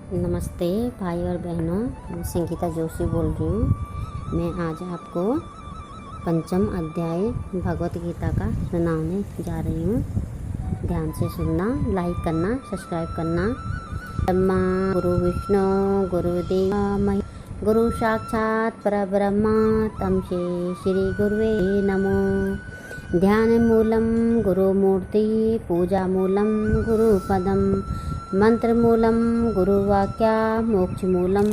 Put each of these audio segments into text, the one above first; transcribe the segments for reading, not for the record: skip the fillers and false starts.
नमस्ते भाई और बहनों, मैं संगीता जोशी बोल रही हूँ। मैं आज आपको पंचम अध्याय भगवत गीता का सुनाने जा रही हूँ। ध्यान से सुनना, लाइक करना, सब्सक्राइब करना। ब्रह्मा गुरु विष्णु गुरुदेव महि गुरु साक्षात् परब्रह्म तमसे श्री गुरुवे नमो। ध्यान मूलम गुरुमूर्ति पूजा मूलम गुरुपदम मंत्र मूलम गुरुवाक्या मोक्ष मूलम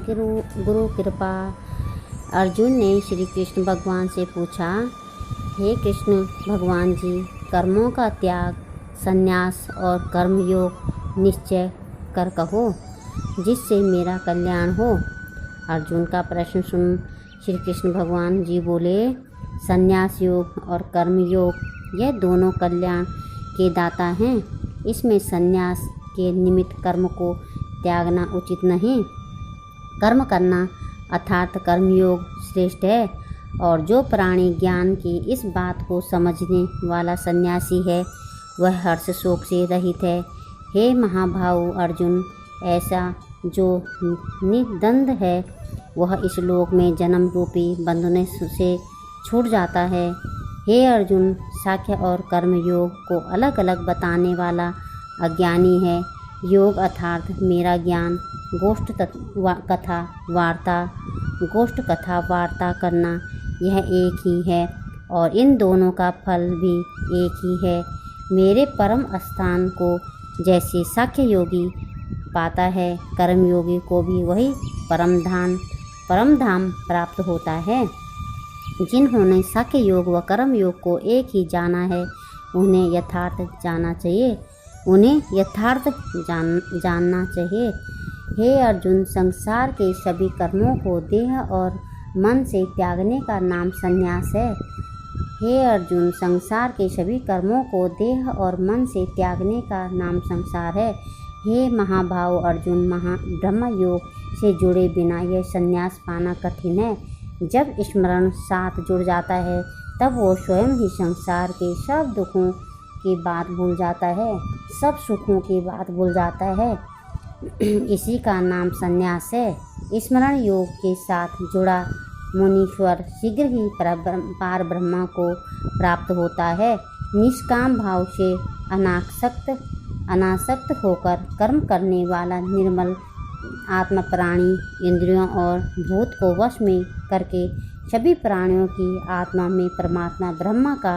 गुरु कृपा। अर्जुन ने श्री कृष्ण भगवान से पूछा, हे कृष्ण भगवान जी, कर्मों का त्याग, संन्यास और कर्मयोग निश्चय कर कहो, जिससे मेरा कल्याण हो। अर्जुन का प्रश्न सुन श्री कृष्ण भगवान जी बोले, संन्यास योग और कर्म योग यह दोनों कल्याण के दाता हैं। इसमें संन्यास के निमित्त कर्म को त्यागना उचित नहीं। कर्म करना अर्थात कर्मयोग श्रेष्ठ है। और जो प्राणी ज्ञान की इस बात को समझने वाला सन्यासी है, वह हर्ष शोक से रहित है। हे महाभाव अर्जुन, ऐसा जो निद्वंद है वह इस लोक में जन्म रूपी बंधनों से छूट जाता है। हे अर्जुन, सांख्य और कर्म योग को अलग अलग बताने वाला अज्ञानी है। योग अर्थात मेरा ज्ञान, गोष्ठ कथा वार्ता करना यह एक ही है और इन दोनों का फल भी एक ही है। मेरे परम स्थान को जैसे सांख्य योगी पाता है, कर्म योगी को भी वही परम धाम प्राप्त होता है। जिन्होंने सांख्य योग व कर्म योग को एक ही जाना है, उन्हें यथार्थ जानना चाहिए। हे अर्जुन, संसार के सभी कर्मों को देह और मन से त्यागने का नाम संन्यास है। हे अर्जुन, संसार के सभी कर्मों को देह और मन से त्यागने का नाम संसार है। हे महाभाव अर्जुन, ब्रह्म योग से जुड़े बिना यह संन्यास पाना कठिन है। जब स्मरण साथ जुड़ जाता है, तब वो स्वयं ही संसार के सब दुखों की बात भूल जाता है, सब सुखों की बात भूल जाता है। इसी का नाम संन्यास है। स्मरण योग के साथ जुड़ा मुनीश्वर शीघ्र ही पार ब्रह्मा को प्राप्त होता है। निष्काम भाव से अनासक्त होकर कर्म करने वाला निर्मल आत्मा प्राणी इंद्रियों और भूत को वश में करके सभी प्राणियों की आत्मा में परमात्मा ब्रह्मा का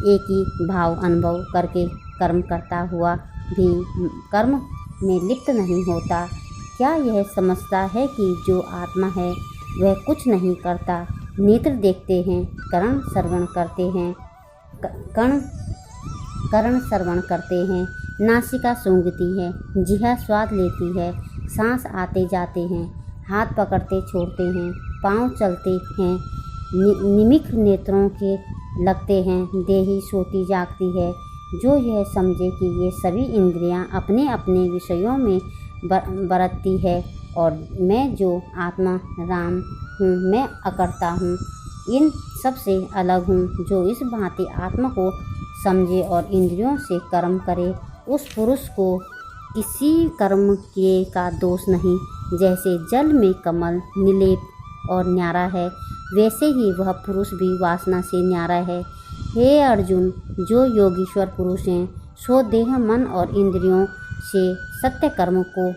एक ही भाव अनुभव करके कर्म करता हुआ भी कर्म में लिप्त नहीं होता। क्या यह समझता है कि जो आत्मा है वह कुछ नहीं करता? नेत्र देखते हैं, कर्ण श्रवण करते हैं, नासिका सूंघती है, जिह्वा स्वाद लेती है, सांस आते जाते हैं, हाथ पकड़ते छोड़ते हैं, पांव चलते हैं, निमिख नेत्रों के लगते हैं, देही सोती जागती है। जो यह समझे कि ये सभी इंद्रियां अपने अपने विषयों में बरतती है और मैं जो आत्मा राम हूँ, मैं अकर्ता हूँ, इन सब से अलग हूँ, जो इस भांति आत्मा को समझे और इंद्रियों से कर्म करे, उस पुरुष को किसी कर्म किए का दोष नहीं। जैसे जल में कमल निर्लेप और न्यारा है, वैसे ही वह पुरुष भी वासना से न्यारा है। हे अर्जुन, जो योगीश्वर पुरुष हैं, सो देह मन और इंद्रियों से सत्य कर्म को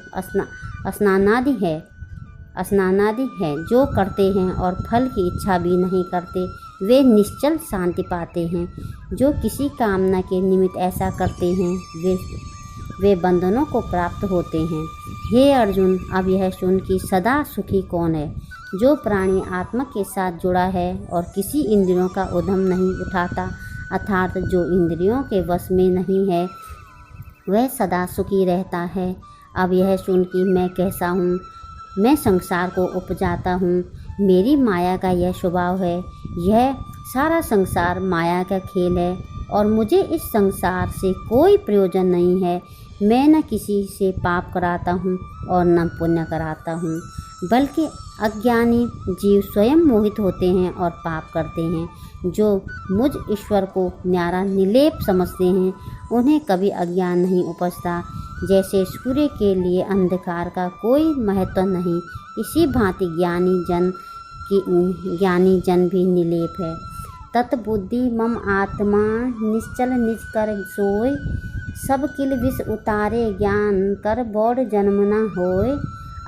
स्नानादि है जो करते हैं और फल की इच्छा भी नहीं करते, वे निश्चल शांति पाते हैं। जो किसी कामना के निमित्त ऐसा करते हैं, वे बंधनों को प्राप्त होते हैं। हे अर्जुन, अब यह सुन कि सदा सुखी कौन है? जो प्राणी आत्मा के साथ जुड़ा है और किसी इंद्रियों का उद्यम नहीं उठाता, अर्थात जो इंद्रियों के वश में नहीं है, वह सदा सुखी रहता है। अब यह सुन कि मैं कैसा हूँ, मैं संसार को उपजाता हूँ, मेरी माया का यह स्वभाव है, यह सारा संसार माया का खेल है और मुझे इस संसार से कोई प्रयोजन नहीं है। मैं न किसी से पाप कराता हूँ और न पुण्य कराता हूँ। बल्कि अज्ञानी जीव स्वयं मोहित होते हैं और पाप करते हैं। जो मुझ ईश्वर को न्यारा निलेप समझते हैं उन्हें कभी अज्ञान नहीं उपजता। जैसे सूर्य के लिए अंधकार का कोई महत्व नहीं, इसी भांति ज्ञानी जन भी निलेप है। तत्बुद्धि मम आत्मा निश्चल निज कर सोय, सब किल विष उतारे ज्ञान कर बौड़ जन्म न होय।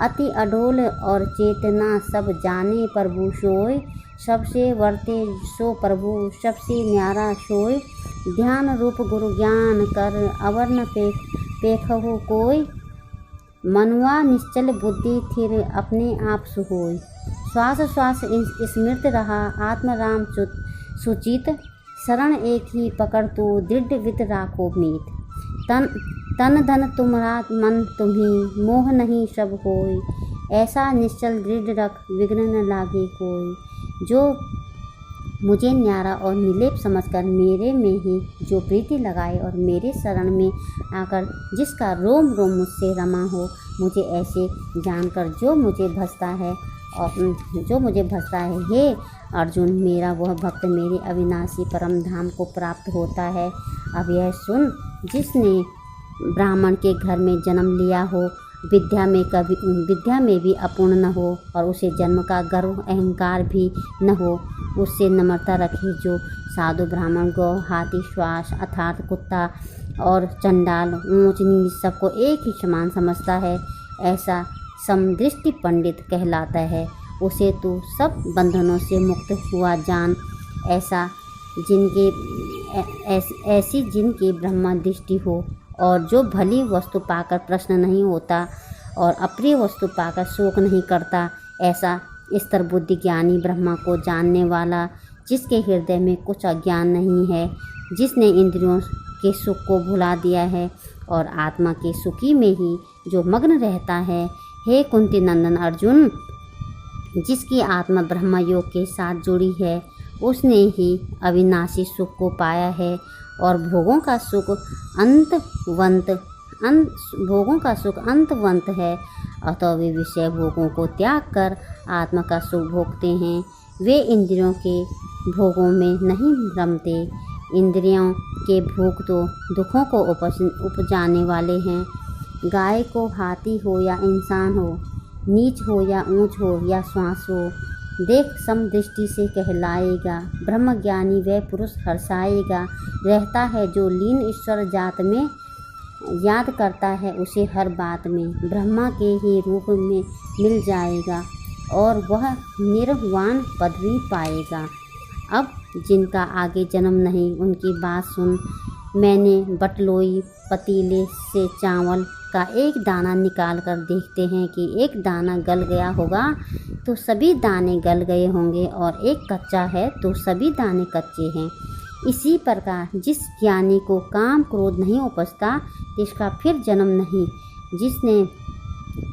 अति अडोल और चेतना सब जाने प्रभु सोय, सबसे वर्ते सो प्रभु सबसे न्यारा सोय। ध्यान रूप गुरु ज्ञान कर अवर्ण पेखहु कोय, मनुआ निश्चल बुद्धि थिर अपने आप सुहोय। श्वास श्वास स्मृत रहा आत्म राम सुचित, शरण एक ही पकड़ तो दृढ़ वित राखो मीत। तन धन तुम्हारा मन तुम्ही, मोह नहीं सब होय। ऐसा निश्चल दृढ़ रख विघ्न न लागे कोई। जो मुझे न्यारा और निलेप समझकर मेरे में ही जो प्रीति लगाए और मेरे शरण में आकर जिसका रोम रोम मुझसे रमा हो, मुझे ऐसे जानकर जो मुझे भजता है, हे अर्जुन, मेरा वह भक्त मेरे अविनाशी परम धाम को प्राप्त होता है। अब यह सुन, जिसने ब्राह्मण के घर में जन्म लिया हो, विद्या में भी अपूर्ण न हो और उसे जन्म का गर्व अहंकार भी न हो, उससे नम्रता रखे। जो साधु ब्राह्मण गौ हाथी श्वास अर्थात कुत्ता और चंडाल ऊंच नीच सबको एक ही समान समझता है, ऐसा समदृष्टि पंडित कहलाता है। उसे तू सब बंधनों से मुक्त हुआ जान। ऐसी जिनकी ब्रह्म दृष्टि हो और जो भली वस्तु पाकर प्रश्न नहीं होता और अप्रिय वस्तु पाकर शोक नहीं करता, ऐसा स्तर बुद्धि ज्ञानी ब्रह्मा को जानने वाला, जिसके हृदय में कुछ अज्ञान नहीं है, जिसने इंद्रियों के सुख को भुला दिया है और आत्मा के सुखी में ही जो मग्न रहता है। हे कुंती नंदन अर्जुन, जिसकी आत्मा ब्रह्म योग के साथ जुड़ी है, उसने ही अविनाशी सुख को पाया है और भोगों का सुख अंतवंत है। अतः वे विषय भोगों को त्याग कर आत्मा का सुख भोगते हैं। वे इंद्रियों के भोगों में नहीं रमते। इंद्रियों के भोग तो दुखों को उपजाने वाले हैं। गाय को हाथी हो या इंसान हो, नीच हो या ऊंच हो या श्वास हो, देख समदृष्टि से कहलाएगा। ब्रह्मज्ञानी वह पुरुष हर्षाएगा रहता है, जो लीन ईश्वर जात में याद करता है, उसे हर बात में ब्रह्मा के ही रूप में मिल जाएगा और वह निर्वाण पदवी पाएगा। अब जिनका आगे जन्म नहीं, उनकी बात सुन। मैंने बटलोई पतीले से चावल का एक दाना निकाल कर देखते हैं कि एक दाना गल गया होगा तो सभी दाने गल गए होंगे, और एक कच्चा है तो सभी दाने कच्चे हैं। इसी प्रकार जिस ज्ञानी को काम क्रोध नहीं उपजता, इसका फिर जन्म नहीं। जिसने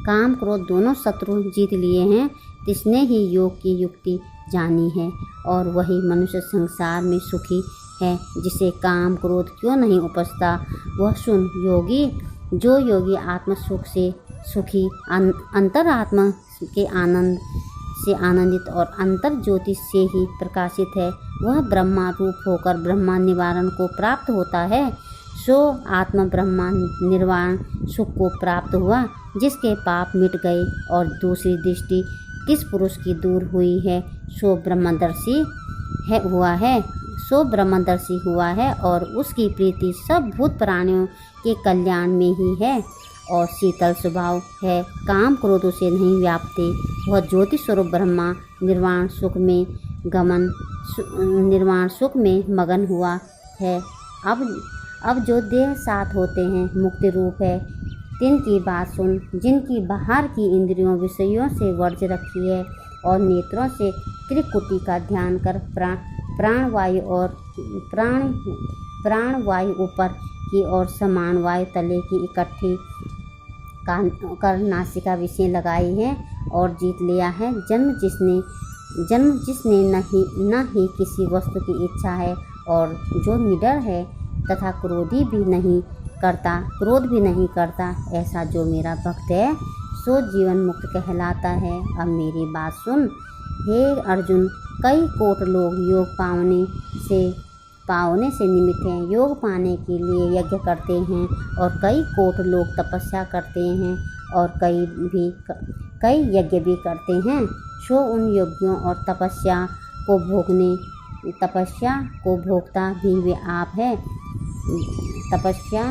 काम क्रोध दोनों शत्रु जीत लिए हैं, तिसने ही योग की युक्ति जानी है, और वही मनुष्य संसार में सुखी है। जिसे काम क्रोध क्यों नहीं उपजता, वह सुन योगी। जो योगी आत्म सुख से सुखी, अंतरात्मा के आनंद से आनंदित और अंतर ज्योति से ही प्रकाशित है, वह ब्रह्मा रूप होकर ब्रह्मा निवारण को प्राप्त होता है। सो आत्म ब्रह्मा निर्वाण सुख को प्राप्त हुआ, जिसके पाप मिट गए और दूसरी दृष्टि किस पुरुष की दूर हुई है, सो ब्रह्मदर्शी हुआ है और उसकी प्रीति सब भूत प्राणियों के कल्याण में ही है और शीतल स्वभाव है। काम क्रोध उसे नहीं व्यापते। वह ज्योति स्वरूप ब्रह्मा निर्वाण सुख में मगन हुआ है। अब जो देह साथ होते हैं मुक्ति रूप है, तिनकी बात सुन। जिनकी बाहर की इंद्रियों विषयों से वर्ज रखी है और नेत्रों से त्रिकुटी का ध्यान कर प्राणवायु ऊपर की और समान वायु तले की इकट्ठी कर नासिका विषय लगाई है और जीत लिया है। जन्म जिसने न ही किसी वस्तु की इच्छा है और जो निडर है तथा क्रोध भी नहीं करता, ऐसा जो मेरा भक्त है, सो जीवन मुक्त कहलाता है। अब मेरी बात सुन हे अर्जुन, कई कोट लोग योग पाने से निमित्त हैं, योग पाने के लिए यज्ञ करते हैं, और कई कोट लोग तपस्या करते हैं और कई यज्ञ भी करते हैं। सो उन यज्ञों और तपस्या को भोगता भी वे आप है। तपस्या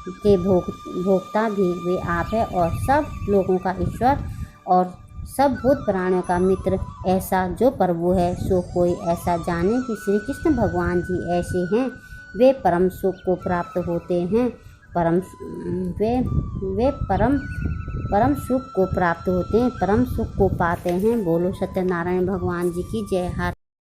के भोक्ता भी वे आप है, और सब लोगों का ईश्वर और सब भूत प्राणियों का मित्र ऐसा जो प्रभु है, सो कोई ऐसा जाने कि श्री कृष्ण भगवान जी ऐसे हैं। वे परम सुख को प्राप्त होते हैं, वे परम सुख को प्राप्त होते हैं, परम सुख को पाते हैं। बोलो सत्यनारायण भगवान जी की जय। हर